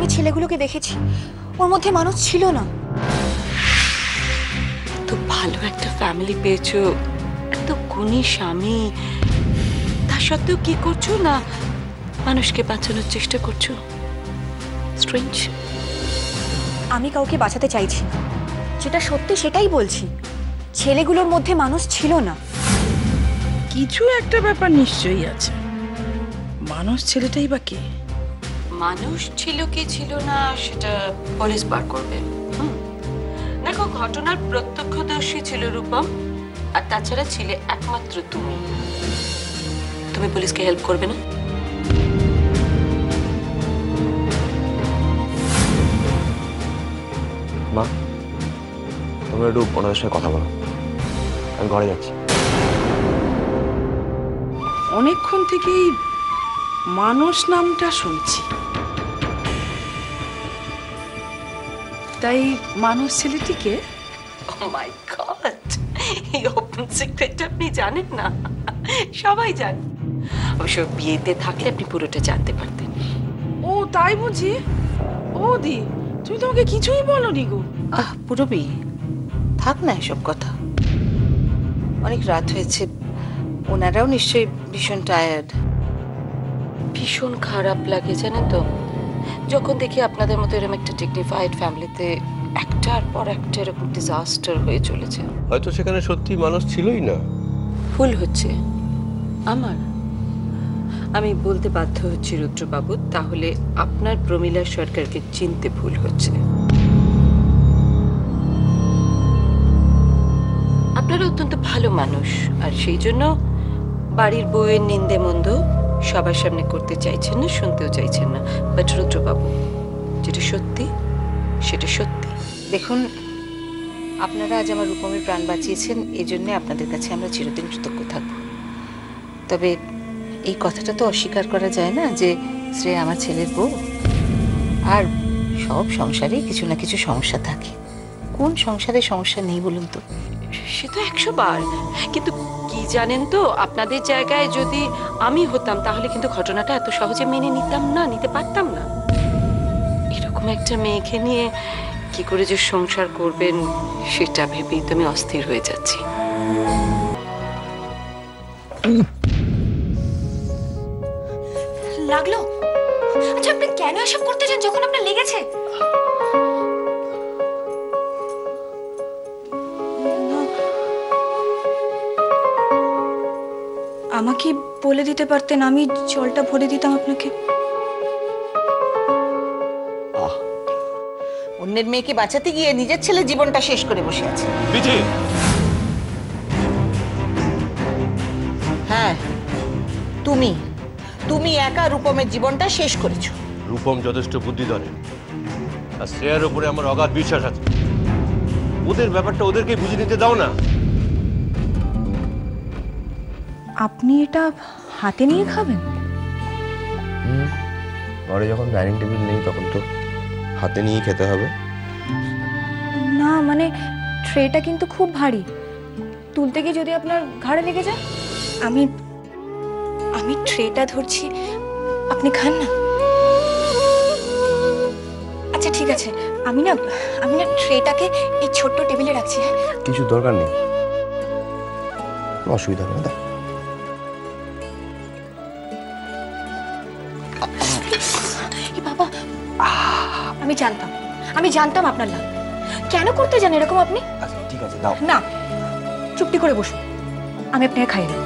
আমি ছেলেগুলোকে দেখেছি, ওর মধ্যে মানুষ ছিল না। তো ভালো একটা ফ্যামিলি পেয়েছো, এত গুণী স্বামী, তা সত্ত্বেও কি করছো না মানুষকে বাঁচানোর চেষ্টা করছো? স্ট্রেঞ্জ। আমি কাউকে বাঁচাতে চাইছি না, যেটা সত্যি সেটাই বলছি। ছেলেগুলোর মধ্যে মানুষ ছিল না। কিছু একটা ব্যাপার নিশ্চয়ই আছে। মানুষ ছেলেটাই বা কে? মানুষ ছিল কি ছিল না সেটা পুলিশ বার করবে। দেখো, ঘটনার প্রত্যক্ষদর্শী ছিল রূপম, আর তাছাড়া ছিলে একমাত্র তুমি। তুমি পুলিশকে হেল্প করবে না? মা, তোমরা একটু ওনাদের সাথে কথা বলো, আমি ঘরে যাচ্ছি। অনেকক্ষণ থেকেই মানুষ নামটা শুনছি, তাই মানুষ ছেলেটিকে? ও মাই গড, এই ওপেন সিক্রেট আপনি জানেন না? সবাই জানে। অবশ্য বিয়েতে থাকলে আপনি পুরোটা জানতে পারতেন। ও তাই বুঝি? ও দি, তুমি তো আমাকে কিছুই বলনি গো। পুরবি, থাক না এসব কথা, অনেক রাত হয়েছে। ওনারাও নিশ্চয়ই ভীষণ টায়ার্ড। ভীষণ খারাপ লাগে জানেন তো, যখন দেখি আপনাদের মতো এরকম একটা ডিগনিফাইড ফ্যামিলিতে একটার পর একটা এরকম ডিজাস্টার হয়ে চলেছে। হয়তো সেখানে সত্যি মানুষ ছিলই না। ভুল হচ্ছে আমার। আমি বলতে বাধ্য হচ্ছি রুদ্রবাবু, তাহলে আপনার প্রমীলা সরকারকে চিনতে ভুল হচ্ছে। আপনারা অত্যন্ত ভালো মানুষ, আর সেই জন্য বাড়ির বউয়ের নিন্দে মন্দ সবার সামনে করতে চাইছেন না, শুনতেও চাইছেন না। বাট রুদ্রবাবু, যেটা সত্যি সেটা সত্যি। দেখুন, আপনারা আজ আমার রূপমের প্রাণ বাঁচিয়েছেন, এই জন্যে আপনাদের কাছে আমরা চিরদিন কৃতজ্ঞ থাকব। তবে এই কথাটা তো অস্বীকার করা যায় না যে শ্রেয়া আমার ছেলের বউ। আর সব সংসারেই কিছু না কিছু সমস্যা থাকে। কোন সংসারে সমস্যা নেই বলুন তো? সে তো 100 বার। কিন্তু কি জানেন তো, আপনাদের জায়গায় যদি আমি হতাম তাহলে কিন্তু ঘটনাটা এত সহজে মেনে নিতাম না, নিতে পারতাম না। এরকম একটা মেয়েকে নিয়ে কি করে যে সংসার করবেন সেটা ভেবেই তো আমি অস্থির হয়ে যাচ্ছি। লাগলো? আচ্ছা, আপনি কেন এসব করতে চান যখন আপনার লেগেছে? আমাকে বলে দিতে পারতেন, আমি জলটা ভরে দিতাম আপনাকে। অন্যের মেয়েকে বাঁচাতে গিয়ে নিজের ছেলের জীবনটা শেষ করে বসে আছে। হ্যাঁ, তুমি একা রূপমের জীবনটা শেষ করেছো। রূপম যথেষ্ট বুদ্ধিধরে, আর শ্রেয়ার উপরে আমার অগাধ বিশ্বাস আছে। ওদের ব্যাপারটা ওদেরকে বুঝে নিতে দাও না। আপনি এটা হাতে নিয়ে খাবেন? ঘরে যখন ডাইনিং টেবিল নেই তখন তো হাতে নিয়ে খেতে হবে। না মানে, ট্রেটা কিন্তু খুব ভারী, তুলতে গিয়ে যদি আপনার ঘাড়ে লেগে যায়। আমি ট্রেটা ধরছি, আপনি খান না। আচ্ছা ঠিক আছে, আমি না ট্রেটাকে এই ছোট্ট টেবিলে রাখছি। কিছু দরকার নেই, অসুবিধা হবে না। বাবা, আমি জানতাম আপনার লাভ। কেন করতে যান এরকম আপনি? আচ্ছা ঠিক আছে, দাও না, চুপটি করে বসুন, আমি আপনাকে খাইয়ে দেব।